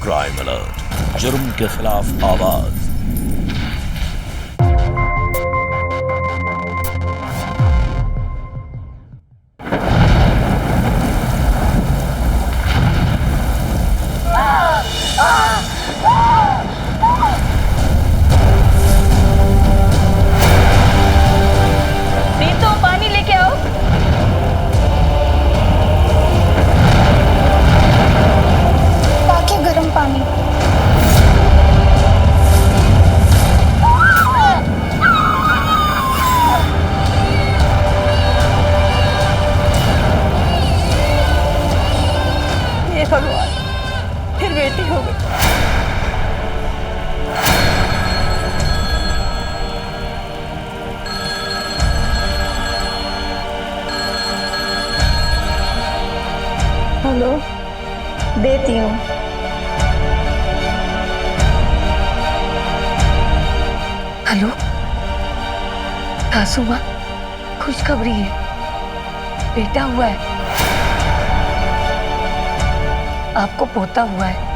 Crime alert, जुर्म के खिलाफ आवाज। रीतो, पानी लेके आओ। बाकी गर्म पानी। ये भगवान, फिर बेटी हो गई। हेलो, देती हूँ। हेलो, सासू माँ, खुशखबरी है, बेटा हुआ है, आपको पोता हुआ है।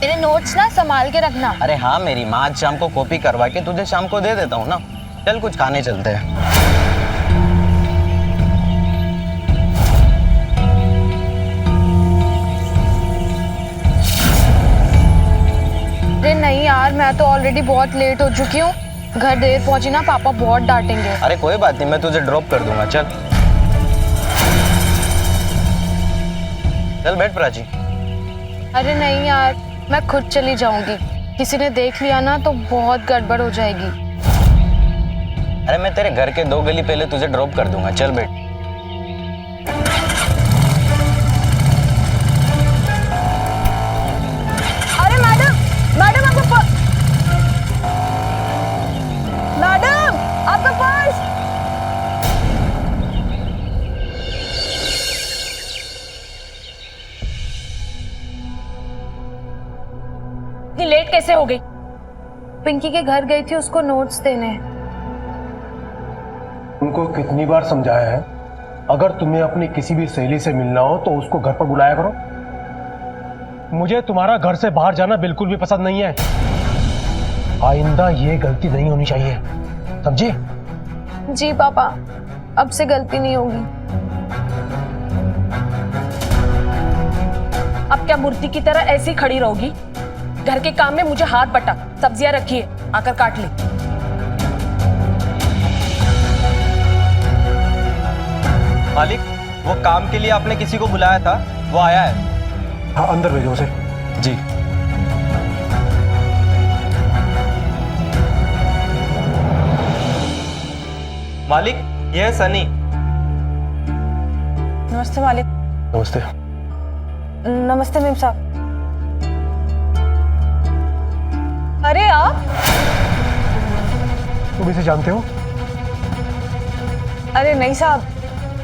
मेरे नोट्स ना संभाल के रखना। अरे हाँ मेरी माँ, आज शाम को कॉपी करवा के तुझे शाम को दे देता हूँ ना। चल कुछ खाने चलते हैं। अरे नहीं यार, मैं तो ऑलरेडी बहुत लेट हो चुकी हूँ। घर देर पहुंची ना, पापा बहुत डांटेंगे। अरे कोई बात नहीं, मैं तुझे ड्रॉप कर दूंगा। चल चल बैठ प्राची। अरे नहीं यार, मैं खुद चली जाऊंगी। किसी ने देख लिया ना तो बहुत गड़बड़ हो जाएगी। अरे मैं तेरे घर के 2 गली पहले तुझे ड्रॉप कर दूंगा। चल बैठ। अरे मैडम, मैडम आपका मैडम आपका पर्स। इतनी लेट कैसे हो गई? पिंकी के घर गई थी उसको नोट्स देने। उनको कितनी बार समझाया है, अगर तुम्हें अपनी किसी भी सहेली से मिलना हो तो उसको घर पर बुलाया करो। मुझे तुम्हारा घर से बाहर जाना बिल्कुल भी पसंद नहीं है। आइंदा ये गलती नहीं होनी चाहिए, समझी? जी पापा, अब से गलती नहीं होगी। अब क्या मूर्ति की तरह ऐसी खड़ी रहोगी? घर के काम में मुझे हाथ बटा। सब्जियां रखी है, आकर काट ले। मालिक, वो काम के लिए आपने किसी को बुलाया था, वो आया है। हाँ अंदर भेजो उसे। जी। मालिक, ये है सनी। नमस्ते मालिक। नमस्ते। नमस्ते मेम साहब। अरे आप? तुम इसे जानते हो? अरे नहीं साहब,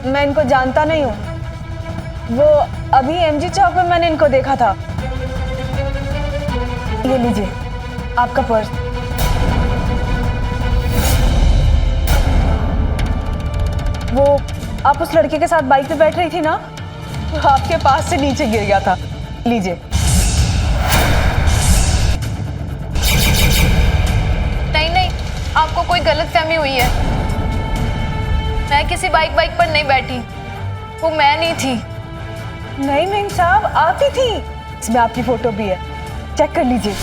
मैं इनको जानता नहीं हूँ। वो अभी एमजी चौक में मैंने इनको देखा था। ये लीजिए आपका पर्स। वो आप उस लड़के के साथ बाइक पे बैठ रही थी ना, तो आपके पास से नीचे गिर गया था। लीजिए। नहीं नहीं, आपको कोई गलतफहमी हुई है। मैं किसी बाइक पर नहीं बैठी, वो मैं नहीं थी। नहीं मेम साहब, आप ही थी। इसमें आपकी फोटो भी है, चेक कर लीजिए।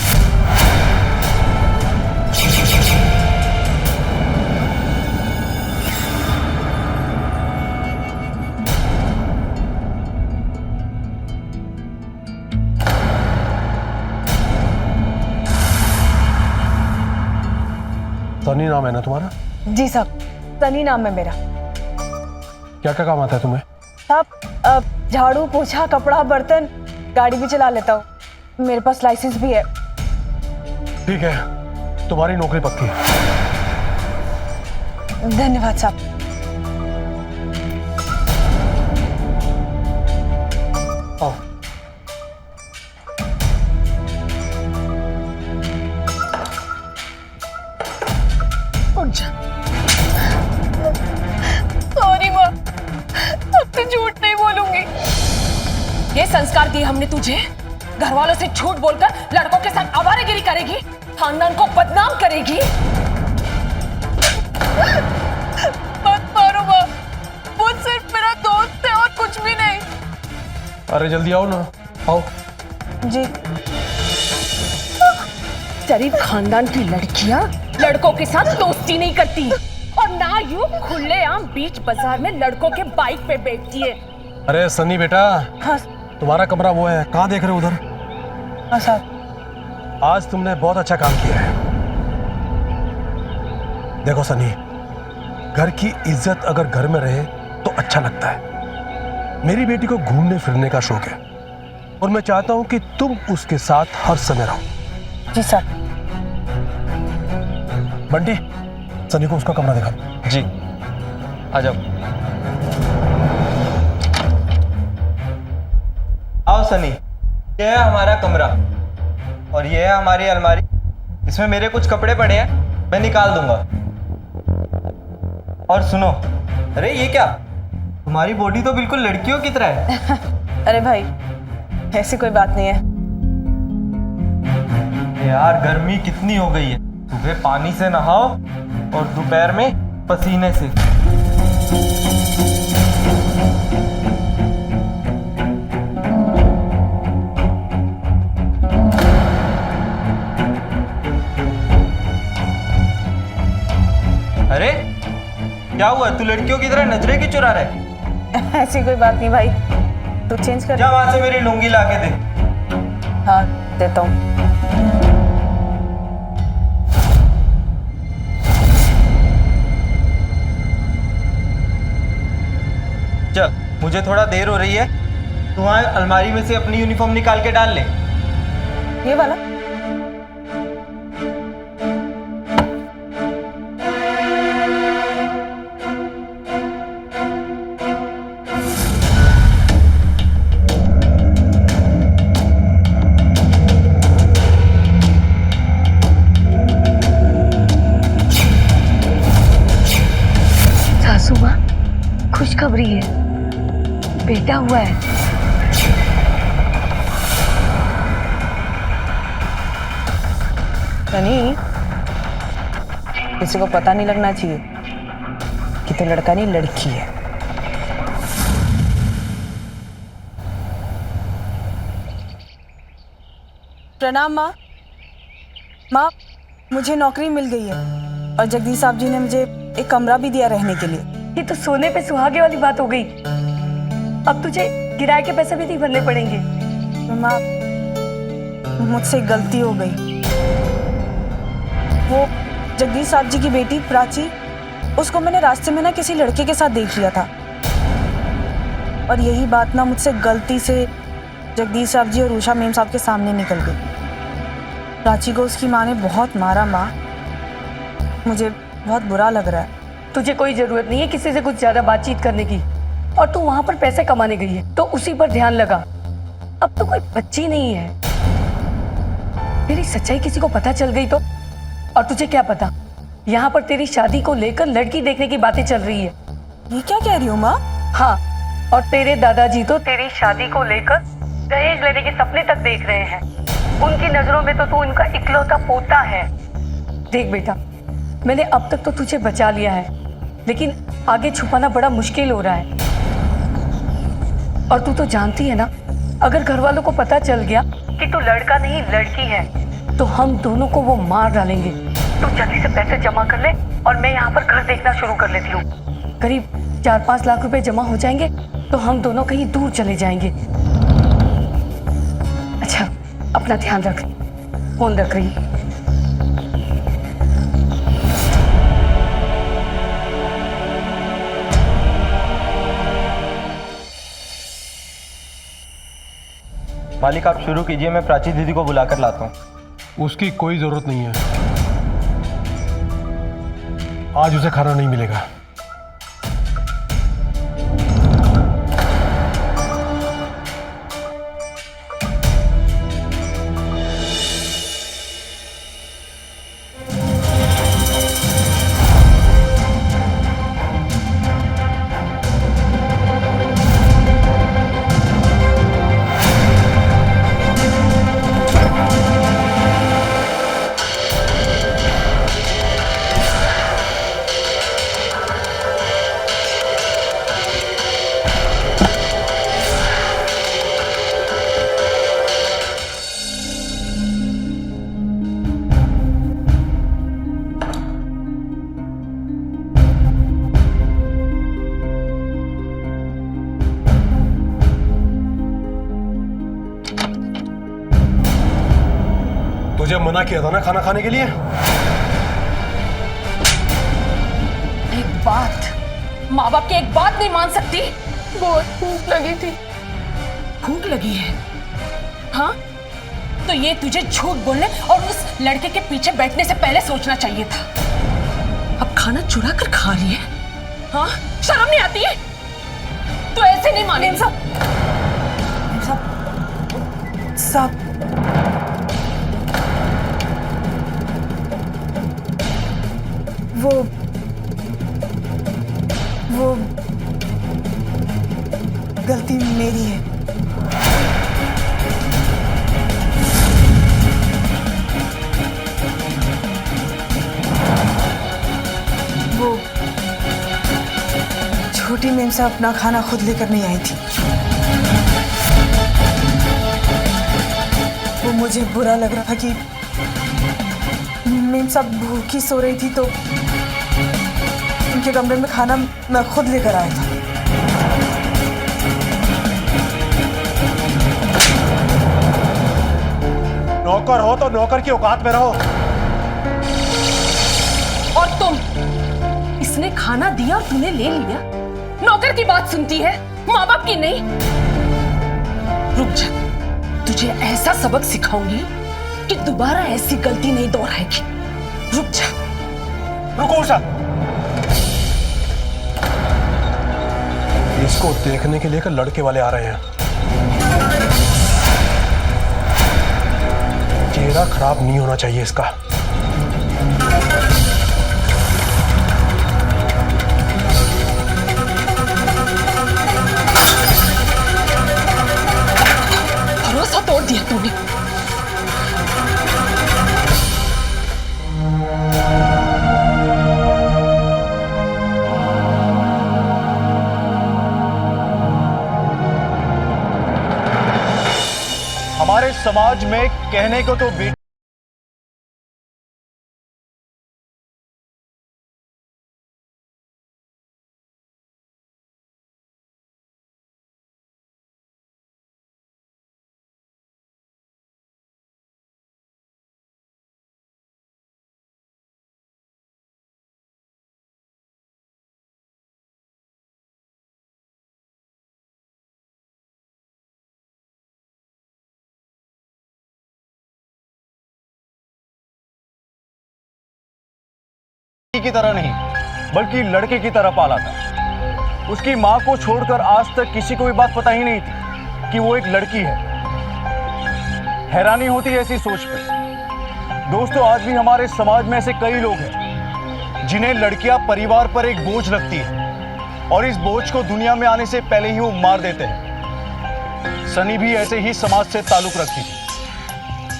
सनी नाम है ना तुम्हारा? जी साहब, सनी नाम है मेरा। क्या क्या काम आता है तुम्हें? साहब, झाड़ू पोछा कपड़ा बर्तन, गाड़ी भी चला लेता हूँ। मेरे पास लाइसेंस भी है। ठीक है, तुम्हारी नौकरी पक्की है। धन्यवाद साहब। आओ। उठ जा। सॉरी माँ, अब तो झूठ नहीं बोलूंगी। ये संस्कार दिए हमने तुझे? घर वालों से झूठ बोलकर लड़कों के साथ आवारागिरी करेगी, खानदान को बदनाम करेगी। मत मारो माँ, वो सिर्फ मेरा दोस्त है और कुछ भी नहीं। अरे जल्दी आओ ना, आओ। जी। शरीफ खानदान की लड़कियां लड़कों के साथ दोस्ती नहीं करती और ना यूं खुलेआम बीच बाजार में लड़कों के बाइक पे बैठती है। अरे सनी बेटा, हाँ तुम्हारा कमरा वो है, कहाँ देख रहे हो उधर? हाँ साहब। आज तुमने बहुत अच्छा काम किया है। देखो सनी, घर की इज्जत अगर घर में रहे तो अच्छा लगता है। मेरी बेटी को घूमने फिरने का शौक है और मैं चाहता हूं कि तुम उसके साथ हर समय रहो। जी सर। बंटी, सनी को उसका कमरा दिखा। जी, आ जाओ। आओ सनी, ये है हमारा कमरा और ये है हमारी अलमारी। इसमें मेरे कुछ कपड़े पड़े हैं, मैं निकाल दूंगा। और सुनो, अरे ये क्या, तुम्हारी बॉडी तो बिल्कुल लड़कियों की तरह है। अरे भाई, ऐसी कोई बात नहीं है। यार गर्मी कितनी हो गई है, सुबह पानी से नहाओ और दोपहर में पसीने से। अरे क्या हुआ, तू लड़कियों की तरह नजरें क्यों चुरा रहा है? ऐसी कोई बात नहीं भाई, तू चेंज कर। जा वहां से मेरी लुंगी ला के दे। हाँ देता हूँ। चल, मुझे थोड़ा देर हो रही है, तू वहां अलमारी में से अपनी यूनिफॉर्म निकाल के डाल ले। ये वाला? सासू माँ, खुशखबरी है, बेटा हुआ है। सनी, किसी को पता नहीं लगना चाहिए कि तू लड़का नहीं लड़की है। प्रणाम माँ। माँ, मुझे नौकरी मिल गई है और जगदीश साहब जी ने मुझे एक कमरा भी दिया रहने के लिए। ये तो सोने पे सुहागे वाली बात हो गई। अब तुझे किराए के पैसे भी नहीं भरने पड़ेंगे। माँ, मुझसे एक गलती हो गई। वो जगदीश साहब जी की बेटी प्राची, उसको मैंने रास्ते में ना किसी लड़के के साथ देख लिया था और यही बात ना मुझसे गलती से जगदीश साहब जी और उषा मेम साहब के सामने निकल गई। प्राची को उसकी माँ ने बहुत मारा। माँ, मुझे बहुत बुरा लग रहा है। तुझे कोई जरूरत नहीं है किसी से कुछ ज्यादा बातचीत करने की, और तू वहां पर पैसे कमाने गई है तो उसी पर ध्यान लगा। अब तो कोई बच्ची नहीं है। तेरी सच्चाई किसी को पता चल गई तो? और तुझे क्या पता, यहाँ पर तेरी शादी को लेकर लड़की देखने की बातें चल रही है। ये क्या कह रही हो माँ? हाँ, और तेरे दादाजी तो तेरी शादी को लेकर दहेज लेने के सपने तक देख रहे हैं। उनकी नजरों में तो तू उनका इकलौता पोता है। देख बेटा, मैंने अब तक तो तुझे बचा लिया है, लेकिन आगे छुपाना बड़ा मुश्किल हो रहा है। और तू तो जानती है ना, अगर घर वालों को पता चल गया कि तू लड़का नहीं लड़की है तो हम दोनों को वो मार डालेंगे। तू जल्दी से पैसे जमा कर ले और मैं यहाँ पर घर देखना शुरू कर लेती हूँ। करीब 4-5 लाख रुपए जमा हो जाएंगे तो हम दोनों कहीं दूर चले जाएंगे। अच्छा, अपना ध्यान रख, फोन रख रही। मालिक, आप शुरू कीजिए, मैं प्राची दीदी को बुलाकर लाता हूँ। उसकी कोई जरूरत नहीं है, आज उसे खाना नहीं मिलेगा। तुझे मना किया था ना खाना खाने के लिए। एक बात, माँ बाप की एक बात नहीं मान सकती। बहुत भूख लगी थी। भूख लगी है? हाँ, तो ये तुझे झूठ बोलने और उस लड़के के पीछे बैठने से पहले सोचना चाहिए था। अब खाना चुरा कर खा रही है। हाँ, शर्म नहीं आती है? तो ऐसे नहीं मानेगी। सब वो गलती मेरी है। वो छोटी मेम से अपना खाना खुद लेकर नहीं आई थी। वो मुझे बुरा लग रहा था कि मेम साहब भूखी सो रही थी तो उनके कमरे में खाना मैं खुद लेकर आया था। नौकर हो तो नौकर की औकात में रहो। और तुम, इसने खाना दिया और तूने ले लिया। नौकर की बात सुनती है, माँ बाप की नहीं। रुक जा, तुझे ऐसा सबक सिखाऊंगी कि दोबारा ऐसी गलती नहीं दोहराएगी। रुक जा। रुको उषा, इसको देखने के लिए कि लड़के वाले आ रहे हैं। चेहरा खराब नहीं होना चाहिए इसका। भरोसा तोड़ दिया तूने। हमारे समाज में कहने को तो बेटी की तरह नहीं बल्कि लड़के की तरह पाला था। उसकी मां को छोड़कर आज तक किसी को भी बात पता ही नहीं थी कि वो एक लड़की है। हैरानी होती है ऐसी सोच पर। दोस्तों, आज भी हमारे समाज में ऐसे कई लोग हैं जिन्हें लड़कियां परिवार पर एक बोझ लगती है और इस बोझ को दुनिया में आने से पहले ही वो मार देते हैं। सनी भी ऐसे ही समाज से ताल्लुक रखती थी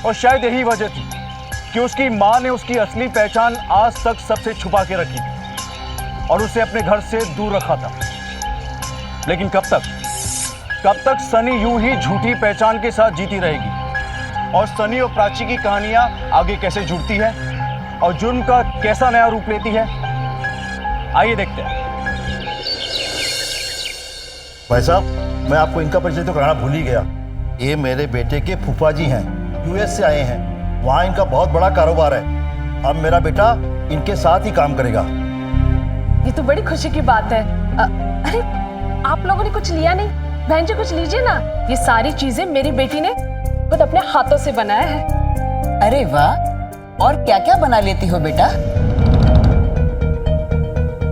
और शायद यही वजह थी कि उसकी मां ने उसकी असली पहचान आज तक सबसे छुपा के रखी थी और उसे अपने घर से दूर रखा था। लेकिन कब तक सनी यूं ही झूठी पहचान के साथ जीती रहेगी और सनी और प्राची की कहानियां आगे कैसे जुड़ती है और जुर्म का कैसा नया रूप लेती है, आइए देखते हैं। भाई साहब, मैं आपको इनका परिचय तो कराना भूल ही गया। ये मेरे बेटे के फूफा जी हैं, यूएस से आए हैं। वहाँ इनका बहुत बड़ा कारोबार है। अब मेरा बेटा इनके साथ ही काम करेगा। ये तो बड़ी खुशी की बात है। अरे, आप लोगों ने कुछ लिया नहीं? बहन जी, कुछ लीजिए ना। ये सारी चीजें मेरी बेटी ने खुद अपने हाथों से बनाया है। अरे वाह, और क्या क्या बना लेती हो बेटा?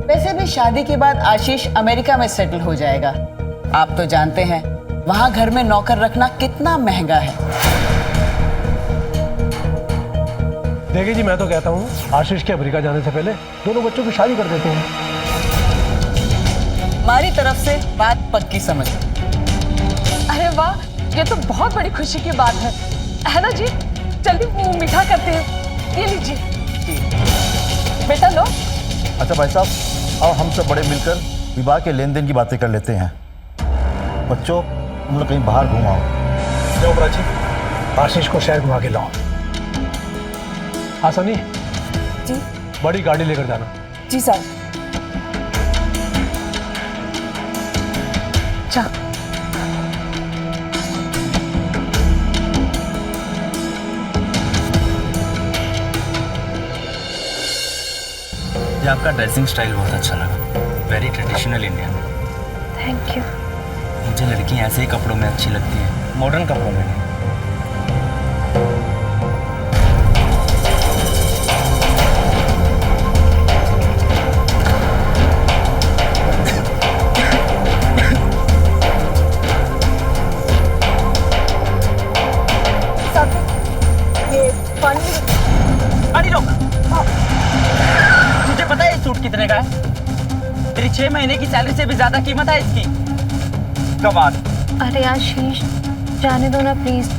वैसे भी शादी के बाद आशीष अमेरिका में सेटल हो जाएगा। आप तो जानते हैं वहां घर में नौकर रखना कितना महंगा है। देखिए जी, मैं तो कहता हूँ आशीष के अमेरिका जाने से पहले दोनों बच्चों की शादी कर देते हैं। हमारी तरफ से बात पक्की समझ। अरे वाह, ये तो बहुत बड़ी खुशी की बात है ना जी? जल्दी मुंह मीठा करते हैं। ये लीजिए बेटा, लो। अच्छा भाई साहब, अब हम सब बड़े मिलकर विवाह के लेन देन की बातें कर लेते हैं। बच्चों, तुम लोग कहीं बाहर घुमाओ। जाओ प्राची, आशीष को शहर घुमा के लाओ। हाँ सनी जी बड़ी गाड़ी लेकर जाना। जी साहब। जा। ये आपका ड्रेसिंग स्टाइल बहुत अच्छा लगा, very traditional Indian. Thank you. मुझे लड़कियां ऐसे ही कपड़ों में अच्छी लगती हैं, मॉडर्न कपड़ों में नहीं। तुझे पता है ये सूट कितने का है? तेरी 6 महीने की सैलरी से भी ज्यादा कीमत है इसकी। कमाल। अरे आशीष, जाने दो ना प्लीज।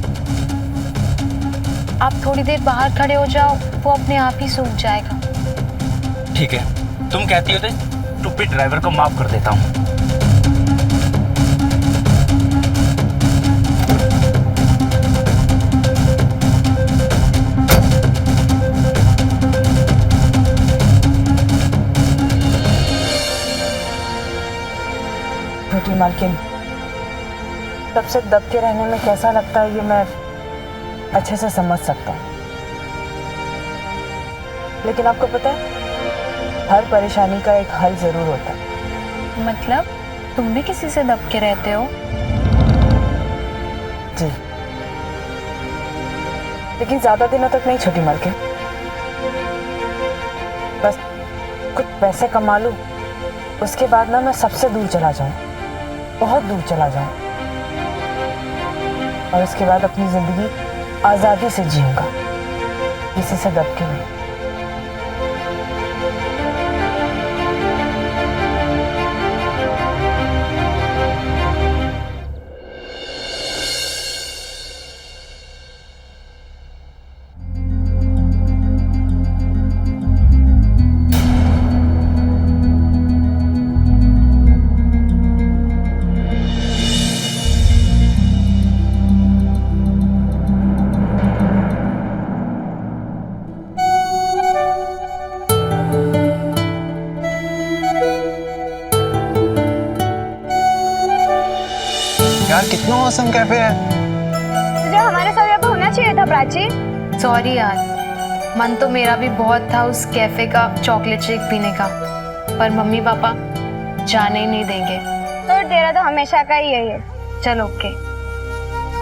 आप थोड़ी देर बाहर खड़े हो जाओ, वो अपने आप ही सूख जाएगा। ठीक है, तुम कहती हो तो स्टूपिड ड्राइवर को माफ कर देता हूँ। छोटी मालकिन, सबसे दब के रहने में कैसा लगता है ये मैं अच्छे से समझ सकता हूँ, लेकिन आपको पता है हर परेशानी का एक हल जरूर होता है। मतलब तुम भी किसी से दब के रहते हो? जी, लेकिन ज्यादा दिनों तक नहीं छोटी मालकिन। बस कुछ पैसे कमा लूं, उसके बाद ना मैं सबसे दूर चला जाऊं, बहुत दूर चला जाऊं, और उसके बाद अपनी जिंदगी आजादी से जीऊंगा, किसी से दब के नहीं। यार कितना औसम कैफे है। तुझे हमारे साथ यहाँ पे होना चाहिए था प्राची। सॉरी यार, मन तो मेरा भी बहुत था उस कैफे का चॉकलेट शेक पीने का, पर मम्मी पापा जाने ही नहीं देंगे। तो तेरा तो हमेशा का ही है। चलो ओके,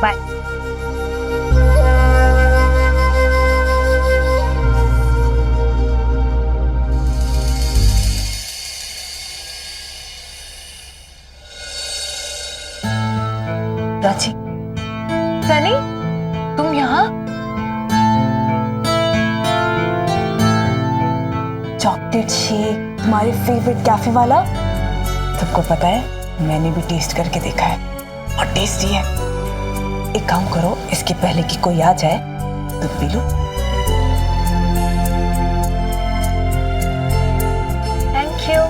बाय। प्राची, सनी, तुम यहाँ? चॉकलेट शेक, तुम्हारे फेवरेट कैफे वाला? सबको पता है, मैंने भी टेस्ट करके देखा है और टेस्टी है। एक काम करो, इसके पहले कि कोई आ जाए दूध P low. Thank you.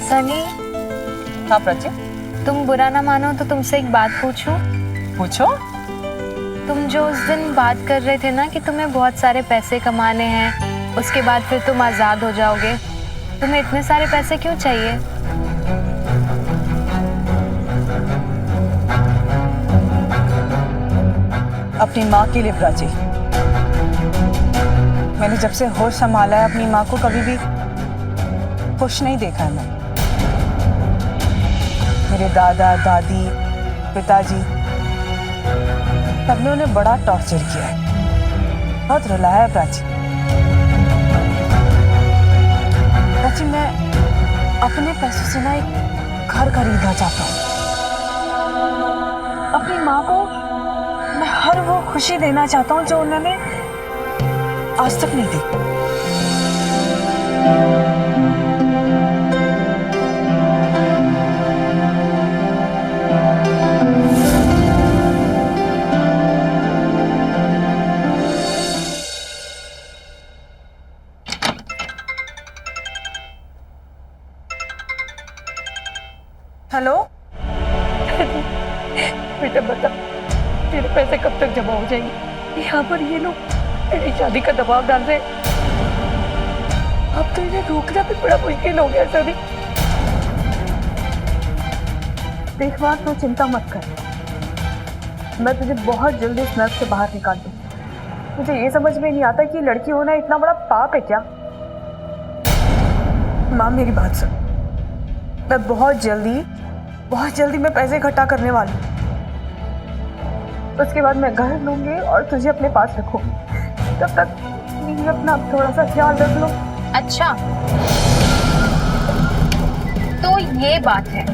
Sunny. हाँ प्राची? तुम बुरा ना मानो तो तुमसे एक बात पूछूं? पूछो। तुम जो उस दिन बात कर रहे थे ना कि तुम्हें बहुत सारे पैसे कमाने हैं, उसके बाद फिर तुम आज़ाद हो जाओगे, तुम्हें इतने सारे पैसे क्यों चाहिए? अपनी माँ के लिए प्राची। मैंने जब से होश संभाला है अपनी माँ को कभी भी खुश नहीं देखा है। मैं, मेरे दादा दादी पिताजी सबने उन्हें बड़ा टॉर्चर किया है, बहुत रुलाया है प्राची। प्राची, मैं अपने पैसों से ना एक घर खरीदना चाहता हूँ। अपनी माँ को मैं हर वो खुशी देना चाहता हूँ जो उन्होंने आज तक नहीं दी। हेलो बेटा बता, तेरे पैसे कब तक जमा हो जाएंगे? यहाँ पर ये लोग मेरी शादी का दबाव डाल रहे हैं। अब तो इन्हें रोकना भी बड़ा मुश्किल हो गया सनी। देख माँ, तू चिंता मत कर, मैं तुझे बहुत जल्दी इस नर्क से बाहर निकाल दूँ। मुझे ये समझ में नहीं आता कि लड़की होना इतना बड़ा पाप है क्या। माँ मेरी बात सुन, मैं बहुत जल्दी मैं पैसे इकट्ठा करने वाली हूँ। उसके बाद मैं घर लूंगी और तुझे अपने पास रखूंगी। तब तक प्लीज अपना थोड़ा सा ख्याल रख लो। अच्छा, तो ये बात है।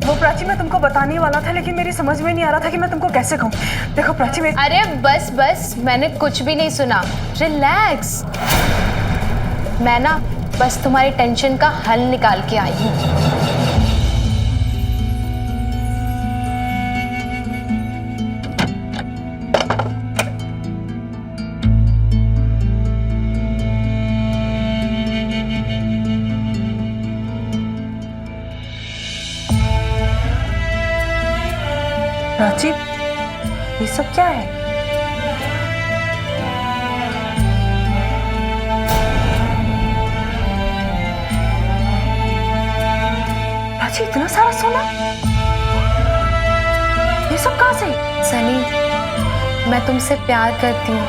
वो प्राची, मैं तुमको बताने ही वाला था, लेकिन मेरी समझ में नहीं आ रहा था कि मैं तुमको कैसे कहूँ। देखो प्राची, मैं अरे बस मैंने कुछ भी नहीं सुना, रिलैक्स। मैं ना बस तुम्हारी टेंशन का हल निकाल के आई हूँ। प्राची, ये सब क्या है? प्राची, इतना सारा सोना, ये सब कहाँ से? सनी, मैं तुमसे प्यार करती हूँ,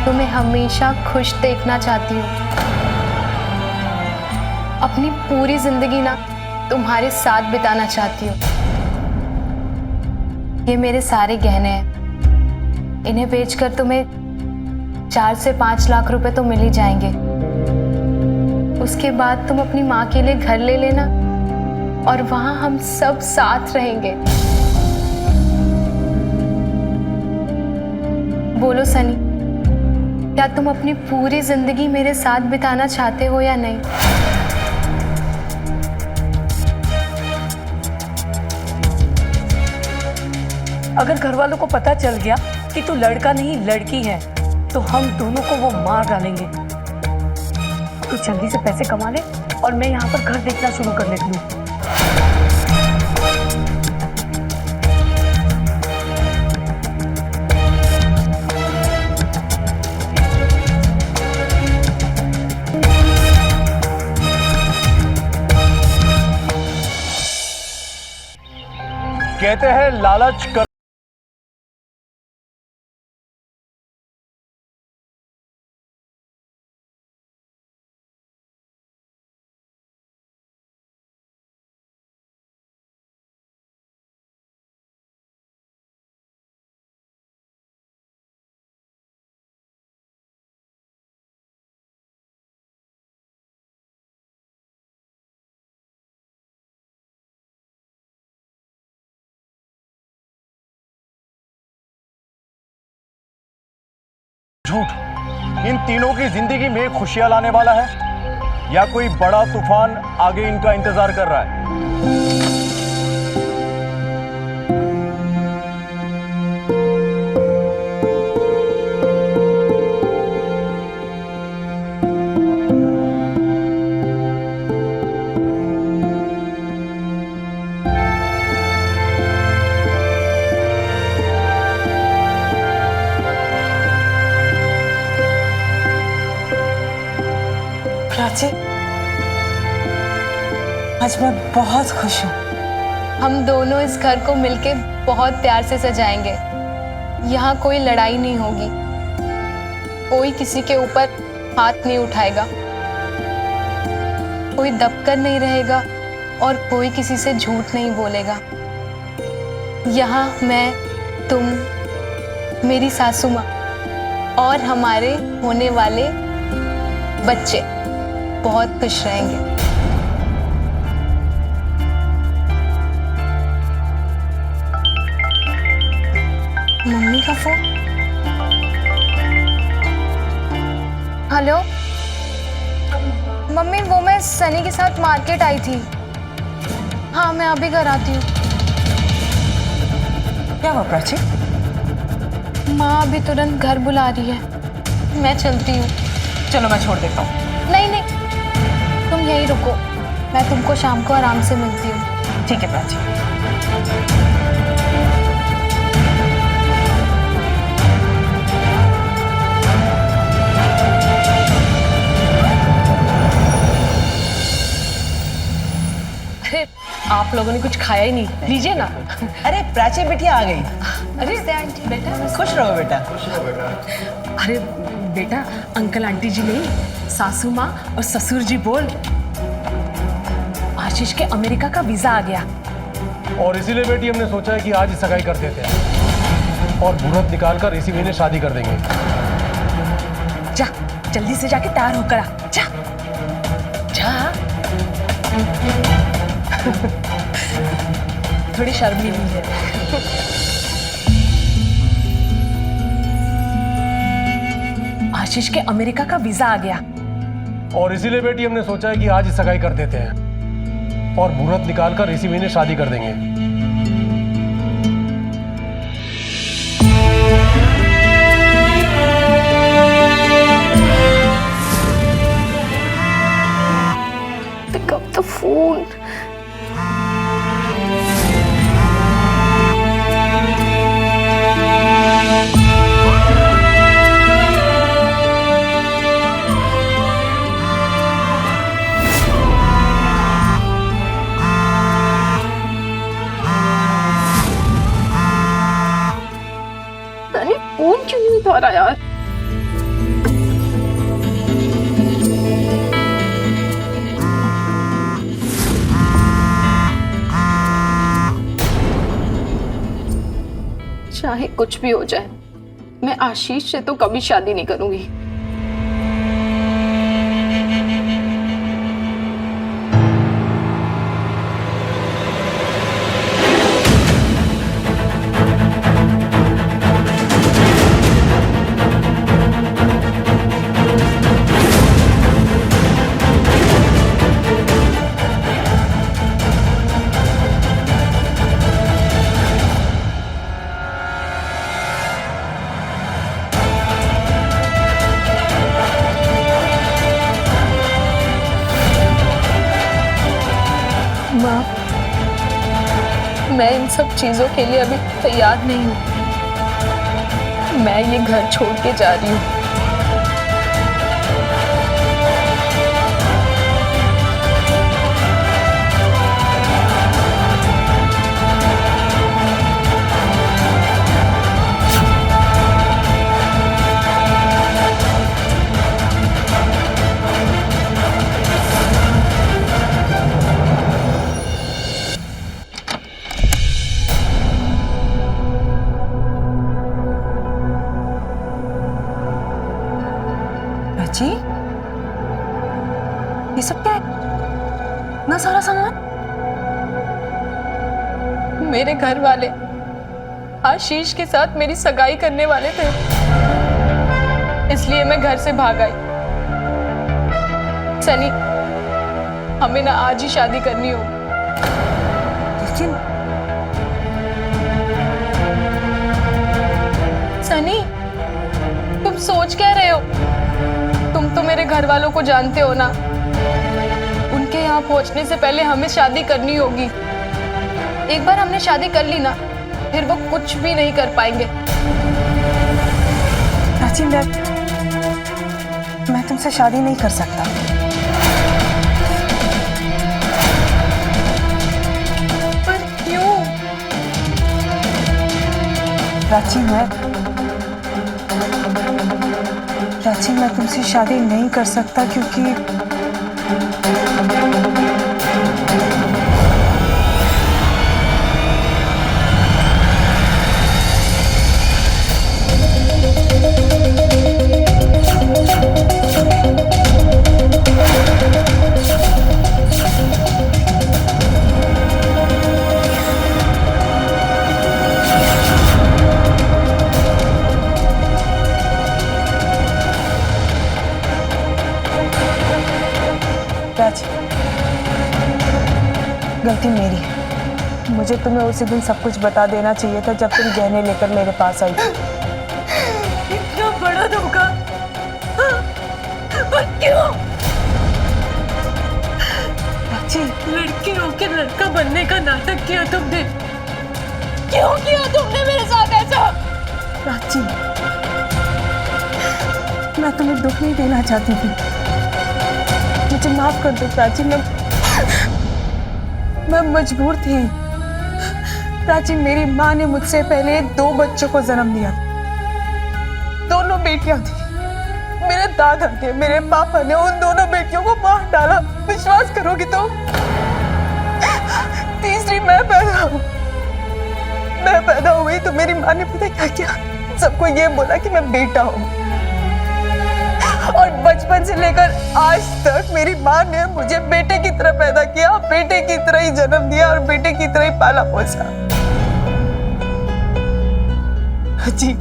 तुम्हें हमेशा खुश देखना चाहती हूँ। अपनी पूरी जिंदगी ना तुम्हारे साथ बिताना चाहती हूँ। ये मेरे सारे गहने हैं, इन्हें बेचकर तुम्हें 4 से 5 लाख रुपए तो मिल ही जाएंगे। उसके बाद तुम अपनी माँ के लिए घर ले लेना और वहां हम सब साथ रहेंगे। बोलो सनी, क्या तुम अपनी पूरी जिंदगी मेरे साथ बिताना चाहते हो या नहीं? अगर घर वालों को पता चल गया कि तू लड़का नहीं लड़की है, तो हम दोनों को वो मार डालेंगे। तू जल्दी से पैसे कमा ले और मैं यहाँ पर घर देखना शुरू कर लेती हूँ। कहते हैं लालच कर झूठ इन तीनों की जिंदगी में खुशियां लाने वाला है या कोई बड़ा तूफान आगे इनका इंतजार कर रहा है? प्राची, आज मैं बहुत खुश हूँ। हम दोनों इस घर को मिलके बहुत प्यार से सजाएंगे। यहाँ कोई लड़ाई नहीं होगी, कोई किसी के ऊपर हाथ नहीं उठाएगा, कोई दबकर नहीं रहेगा और कोई किसी से झूठ नहीं बोलेगा। यहाँ मैं, तुम, मेरी सासू माँ और हमारे होने वाले बच्चे बहुत खुश रहेंगे। मम्मी का फोन। हेलो मम्मी, वो मैं सनी के साथ मार्केट आई थी। हाँ, मैं अभी घर आती हूँ। क्या हुआ प्राची? माँ अभी तुरंत घर बुला रही है, मैं चलती हूँ। चलो मैं छोड़ देता हूँ। नहीं नहीं, तुम यहीं रुको, मैं तुमको शाम को आराम से मिलती हूँ। ठीक है प्राची। आप लोगों ने कुछ खाया ही नहीं, लीजिए ना। अरे प्राची बिटिया आ गई। अरे बेटा खुश रहो बेटा। अरे बेटा, अंकल आंटी जी नहीं, सासू माँ और ससुर जी बोल, आशीष के अमेरिका का वीजा आ गया। और इसीलिए बेटी हमने सोचा है कि आज ही सगाई कर देते हैं और मुहूर्त निकालकर इसी महीने शादी कर देंगे। जा जल्दी से जाके तैयार होकर आ, जा जा। थोड़ी शर्मीली है। आशीष के अमेरिका का वीजा आ गया। और इसीलिए बेटी हमने सोचा है कि आज ही सगाई कर देते हैं और मुहूर्त निकालकर इसी महीने शादी कर देंगे। Pick up the phone. अरे फोन क्यों नहीं उठा रहा यार? चाहे कुछ भी हो जाए, मैं आशीष से तो कभी शादी नहीं करूंगी। माँ, मैं इन सब चीजों के लिए अभी तैयार नहीं हूँ। मैं ये घर छोड़ के जा रही हूँ। प्राची, ये सब क्या है? ना सारा सामान? मेरे घर वाले आशीष के साथ मेरी सगाई करने वाले थे, इसलिए मैं घर से भाग आई। सनी, हमें ना आज ही शादी करनी हो। लेकिन सनी, तुम सोच क्या रहे हो? तुम तो मेरे घर वालों को जानते हो ना। उनके यहाँ पहुंचने से पहले हमें शादी करनी होगी। एक बार हमने शादी कर ली ना, फिर वो कुछ भी नहीं कर पाएंगे। प्राची, मैं तुमसे शादी नहीं कर सकता। पर क्यों? प्राची, मैं तुमसे शादी नहीं कर सकता क्योंकि गलती मेरी है। मुझे तुम्हें उसी दिन सब कुछ बता देना चाहिए था जब तुम गहने लेकर मेरे पास आई थी। इतना बड़ा धोखा, पर क्यों? प्राची, लड़की होकर लड़का बनने का नाटक किया तुमने। क्यों किया तुमने मेरे साथ ऐसा? प्राची, मैं तुम्हें दुख नहीं देना चाहती थी। मुझे माफ कर दो प्राची। मैं मजबूर थी। प्राची, मेरी माँ ने मुझसे पहले 2 बच्चों को जन्म दिया। दोनों बेटियां थी। मेरे दादा ने, मेरे पापा ने उन दोनों बेटियों को मार डाला। विश्वास करोगी तो तीसरी मैं पैदा हुई तो मेरी माँ ने पता क्या किया? सबको ये बोला कि मैं बेटा हूँ। और बचपन से लेकर आज तक मेरी माँ ने मुझे बेटे की तरह पैदा किया, बेटे की तरह ही जन्म दिया और बेटे की तरह ही पाला पोसा। जी,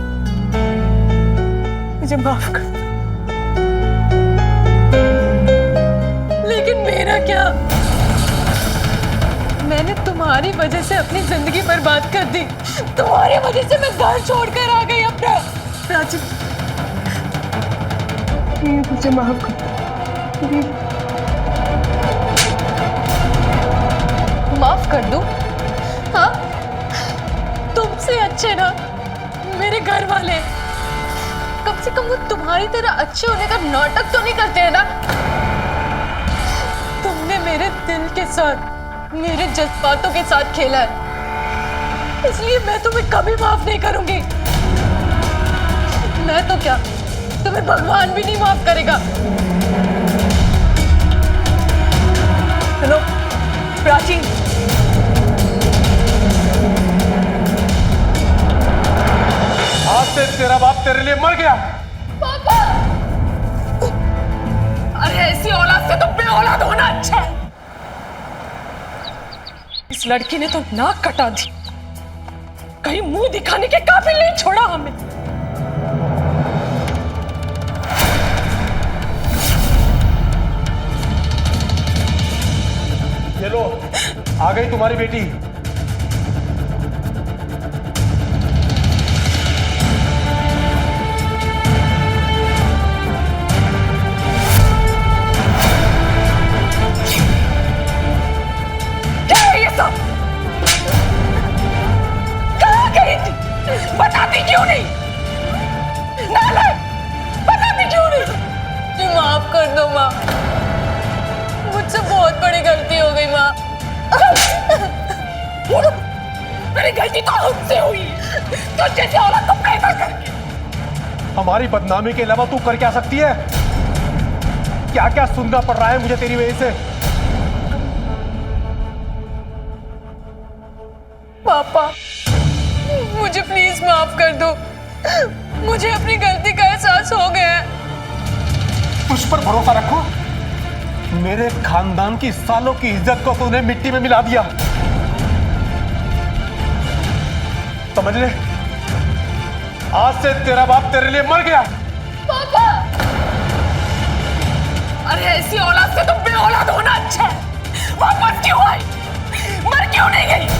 मुझे माफ कर दो। लेकिन मेरा क्या? मैंने तुम्हारी वजह से अपनी जिंदगी बर्बाद कर दी। तुम्हारी वजह से मैं घर छोड़कर आ गई अपना। प्राची, मुझे माफ कर दो। माफ कर दूं? हाँ, तुमसे अच्छे ना मेरे घर वाले। कम से कम वो तुम्हारी तरह अच्छे होने का नाटक तो नहीं करते हैं ना। तुमने मेरे दिल के साथ, मेरे जज्बातों के साथ खेला है, इसलिए मैं तुम्हें कभी माफ नहीं करूंगी। मैं तो क्या, तुम्हें भगवान भी नहीं माफ करेगा। हेलो प्राची, आज से तेरा बाप तेरे लिए मर गया। पापा! अरे ऐसी औलाद से तो बेऔलाद होना अच्छा है। इस लड़की ने तो नाक कटा दी, कहीं मुंह दिखाने के काबिल नहीं छोड़ा हमें। ये लो, आ गई तुम्हारी बेटी। क्या है ये सब? कहाँ गई थी? बताती क्यों नहीं? नालायक, बताती क्यों नहीं? माफ कर दो माँ, मुझसे बहुत बड़ी गलती हो गई माँ। मेरी गलती तो हमसे हुई, तो जैसे औलाद को पैदा करके। हमारी बदनामी के अलावा तू कर क्या सकती है? क्या क्या सुनना पड़ रहा है मुझे तेरी वजह से। पापा, मुझे प्लीज माफ कर दो। मुझे अपनी गलती का एहसास हो गया है। तुझ पर भरोसा रखो। मेरे खानदान की सालों की इज्जत को तूने मिट्टी में मिला दिया। समझ ले, आज से तेरा बाप तेरे लिए मर गया। पापा! अरे ऐसी औलाद से तो बेऔलाद होना अच्छा है। वापस क्यों आई? मर क्यों नहीं गई?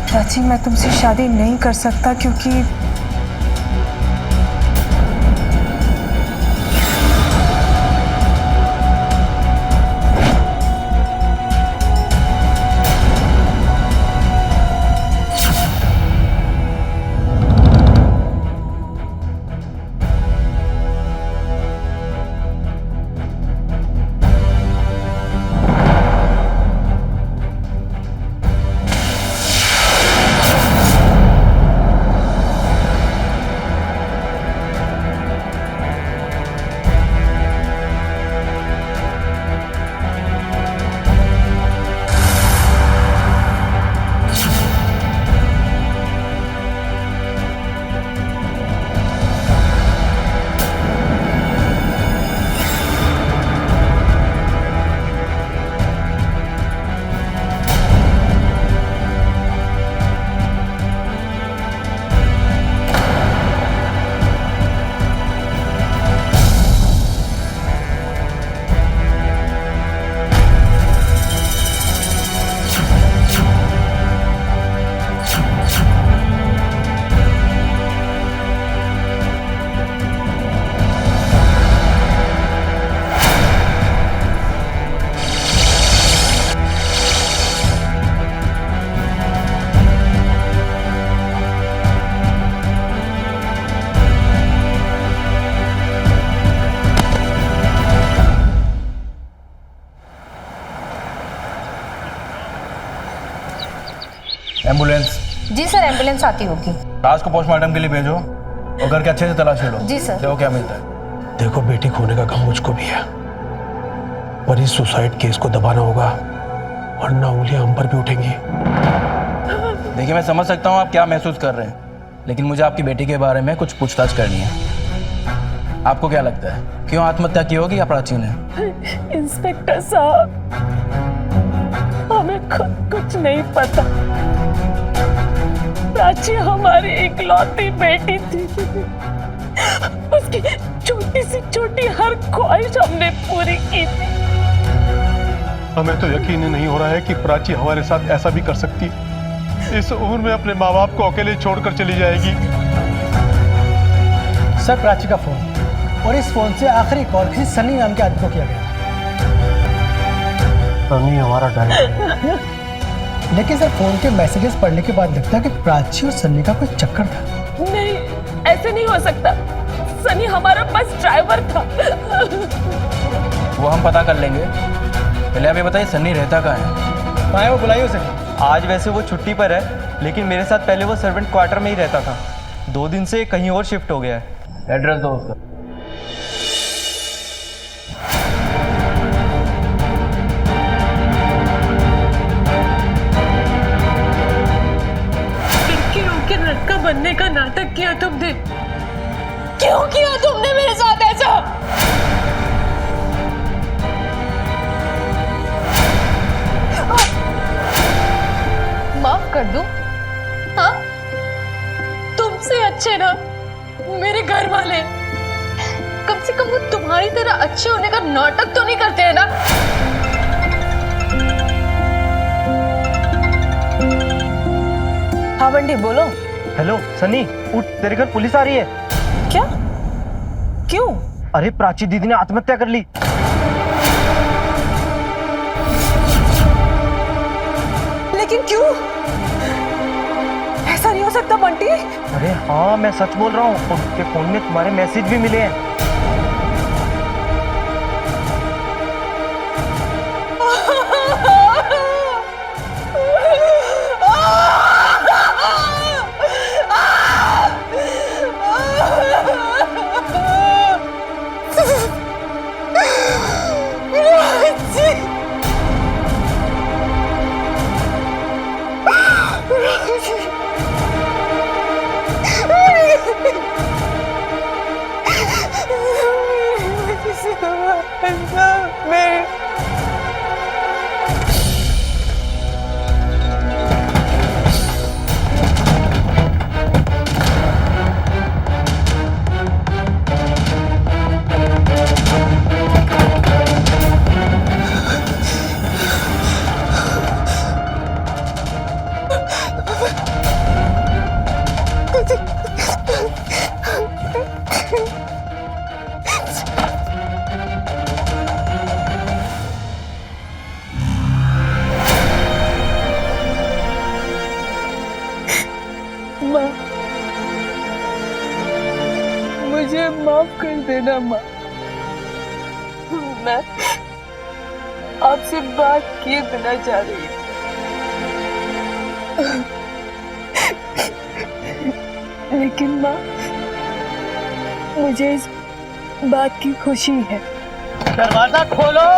प्राची, मैं तुमसे शादी नहीं कर सकता क्योंकि एम्बुलेंस। जी सर, एम्बुलेंस आती होगी। राज को पोस्टमार्टम के लिए भेजो और घर के अच्छे से तलाश लो। जी सर। देखो क्या मिलता है। देखो, बेटी खोने का गम मुझको भी है, पर इस सुसाइड केस को दबाना होगा, वरना उंगलियां हम पर भी उठेंगी। देखिए, मैं समझ सकता हूँ आप क्या महसूस कर रहे हैं, लेकिन मुझे आपकी बेटी के बारे में कुछ पूछताछ करनी है। आपको क्या लगता है, क्यों आत्महत्या की होगी या प्राची ने? इंस्पेक्टर साहब, हमें खुद कुछ नहीं पता। प्राची हमारी इकलौती बेटी थी। उसकी छोटी से छोटी हर ख्वाहिश हमने पूरी की थी। हमें तो यकीन ही नहीं हो रहा है कि प्राची हमारे साथ ऐसा भी कर सकती है। इस उम्र में अपने माँ बाप को अकेले छोड़कर चली जाएगी। सर, प्राची का फोन, और इस फोन से आखिरी कॉल किसी सनी नाम के आदमी को किया गया। सनी हमारा ड्राइवर है। लेकिन सर, फोन के मैसेजेस पढ़ने के बाद लगता है कि प्राची और सनी का कोई चक्कर था। नहीं, ऐसे नहीं हो सकता। सनी हमारा बस ड्राइवर था। वो हम पता कर लेंगे। पहले आप ये बताइए, सन्नी रहता कहाँ है? पाए, वो बुलाइए उसे। आज वैसे वो छुट्टी पर है, लेकिन मेरे साथ पहले वो सर्वेंट क्वार्टर में ही रहता था। 2 दिन से कहीं और शिफ्ट हो गया है। एड्रेस दो उसका। लड़की रोके लड़का बनने का नाटक किया तुमने। क्यों किया तुमने मेरे साथ ऐसा? माफ कर दूं? हाँ, तुमसे अच्छे ना मेरे घर वाले। कम से कम वो तुम्हारी तरह अच्छे होने का नाटक तो नहीं करते हैं ना? हाँ बंटी, बोलो। हेलो सनी, उठ, तेरे घर पुलिस आ रही है। क्या? क्यों? अरे प्राची दीदी ने आत्महत्या कर ली। लेकिन क्यों? ऐसा नहीं हो सकता बंटी। अरे हाँ, मैं सच बोल रहा हूँ। उसके फोन में तुम्हारे मैसेज भी मिले हैं। मुझे माफ कर देना माँ। मैं आपसे बात किए बिना जा रही हूँ। लेकिन माँ, मुझे इस बात की खुशी है। दरवाजा खोलो,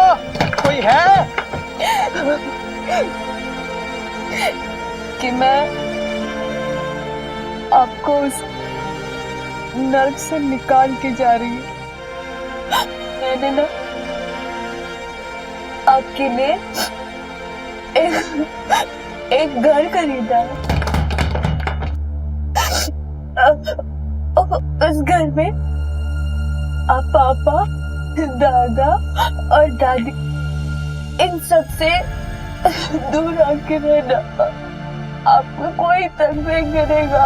कोई है? कि मैं आपको उस नर्क से निकाल के जा रही हूँ। मैंने ना आपके लिए एक घर खरीदा है। उस घर में आप पापा, दादा और दादी इन सब से दूर आके रहना। आपको कोई तंग नहीं करेगा।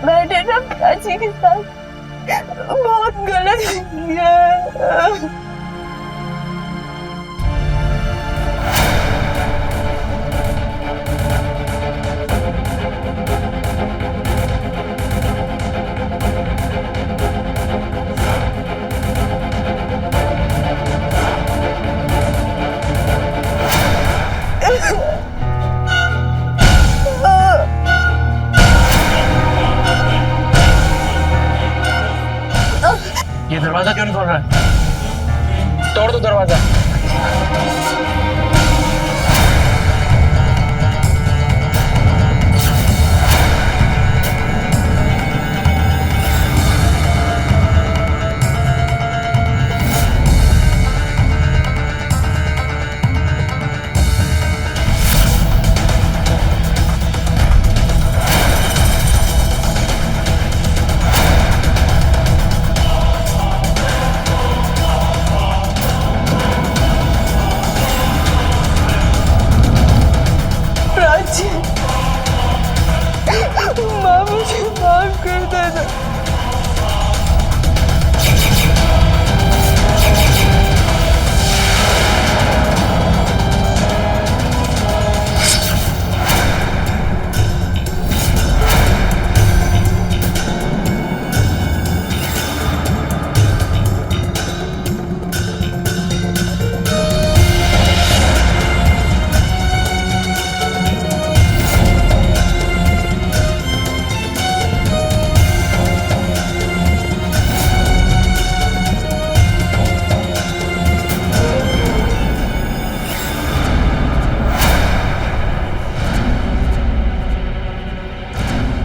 मैंने ना प्राची के साथ बहुत गलत किया है। ये दरवाजा क्यों नहीं खोल रहा है? तोड़ दो दरवाजा। माँ मुझे माफ कर देना।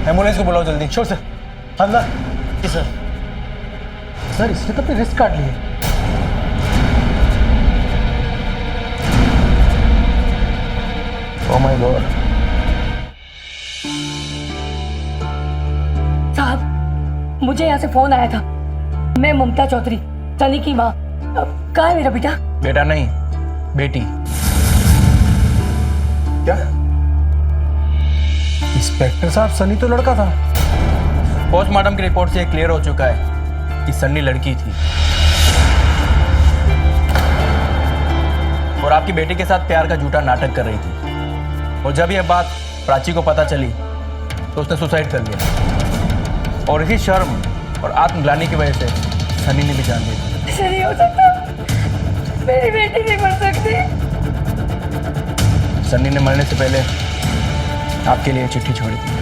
एम्बुलेंस को बुलाओ जल्दी। Sure sir. हल्ला। जी सर। सर इसने तो अपने रिस्क काट लिए। Oh my God. साहब मुझे यहाँ से फोन आया था। मैं ममता चौधरी, सनी की माँ। कहाँ है मेरा बेटा? बेटा नहीं, बेटी। क्या? इंस्पेक्टर साहब, सनी तो लड़का था। पोस्टमार्टम की रिपोर्ट से क्लियर हो चुका है कि सन्नी लड़की थी और आपकी बेटी के साथ प्यार का झूठा नाटक कर रही थी। और जब यह बात प्राची को पता चली तो उसने सुसाइड कर लिया और इसी शर्म और आत्मग्लानि की वजह से सनी ने भी जान दी। ऐसा नहीं हो सकता, मेरी बेटी नहीं मर सकती। सन्नी ने मरने से पहले आपके लिए चिट्ठी छोड़ी थी।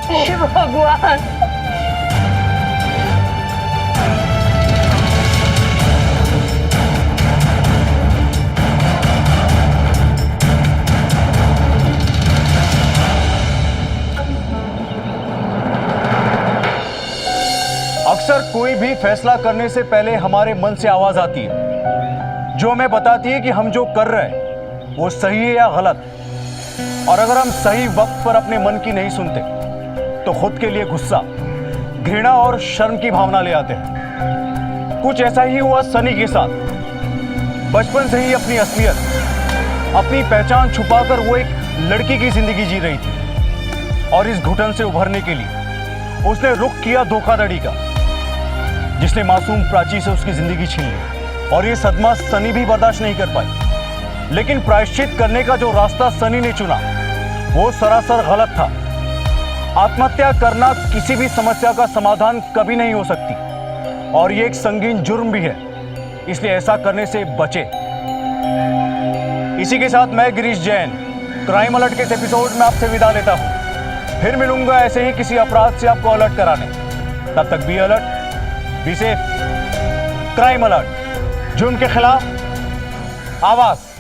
हे भगवान। अक्सर कोई भी फैसला करने से पहले हमारे मन से आवाज आती है जो हमें बताती है कि हम जो कर रहे हैं वो सही है या गलत। और अगर हम सही वक्त पर अपने मन की नहीं सुनते तो खुद के लिए गुस्सा, घृणा और शर्म की भावना ले आते हैं। कुछ ऐसा ही हुआ सनी के साथ। बचपन से ही अपनी असलियत, अपनी पहचान छुपाकर वो एक लड़की की जिंदगी जी रही थी और इस घुटन से उभरने के लिए उसने रुख किया धोखाधड़ी का, जिसने मासूम प्राची से उसकी जिंदगी छीन ली। और ये सदमा सनी भी बर्दाश्त नहीं कर पाई। लेकिन प्रायश्चित करने का जो रास्ता सनी ने चुना वो सरासर गलत था। आत्महत्या करना किसी भी समस्या का समाधान कभी नहीं हो सकती और ये एक संगीन जुर्म भी है, इसलिए ऐसा करने से बचे। इसी के साथ मैं गिरीश जैन क्राइम अलर्ट के इस एपिसोड में आपसे विदा लेता हूं। फिर मिलूंगा ऐसे ही किसी अपराध से आपको अलर्ट कराने। तब तक be alert, be safe. Crime alert, जुर्म के खिलाफ आवाज।